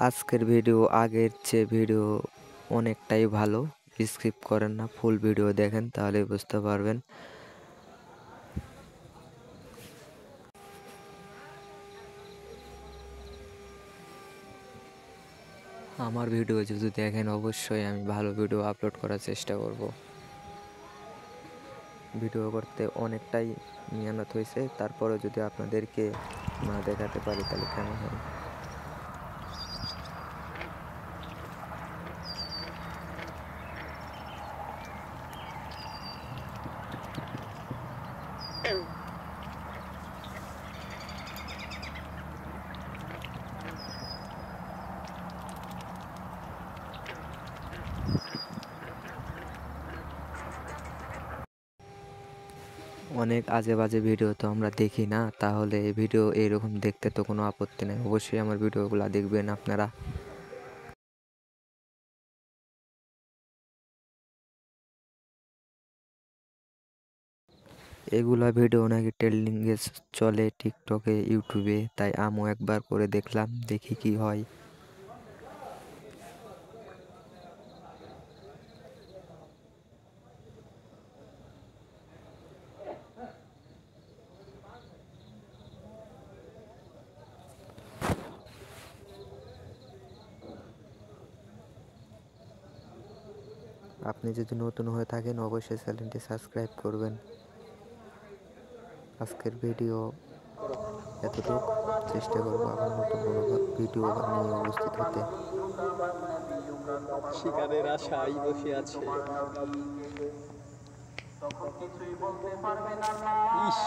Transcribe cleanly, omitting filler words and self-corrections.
আজকের ভিডিও আগের চেয়ে ভিডিও অনেকটাই ভালো। স্কিপ করেন না, ফুল ভিডিও দেখেন, তাহলে বুঝতে পারবেন। আমার ভিডিও যদি দেখেন, অবশ্যই আমি ভালো ভিডিও আপলোড করার চেষ্টা করব। ভিডিও করতে অনেকটাই মেহনত হয়েছে, তারপরে যদি আপনাদেরকে না দেখাতে পারি তাহলে কেমন হয়। অনেক আজে বাজে ভিডিও তো আমরা দেখি না, তাহলে এই ভিডিও এইরকম দেখতে তো কোনো আপত্তি নেই। অবশ্যই আমার ভিডিওগুলো দেখবেন আপনারা। এগুলা ভিডিও নাকি ট্রেন্ডিংয়ে চলে টিকটকে, ইউটিউবে, তাই আমিও একবার করে দেখলাম, দেখি কি হয়। আপনি যদি নতুন হয়ে থাকেন অবশ্যই চ্যানেলটি সাবস্ক্রাইব করবেন। আজকের ভিডিও এতটুকু, চেষ্টা করবো আবার নতুন কোনো ভিডিও নিয়ে উপস্থিত হতে। শিকারের আশায় বসে আছে। ইস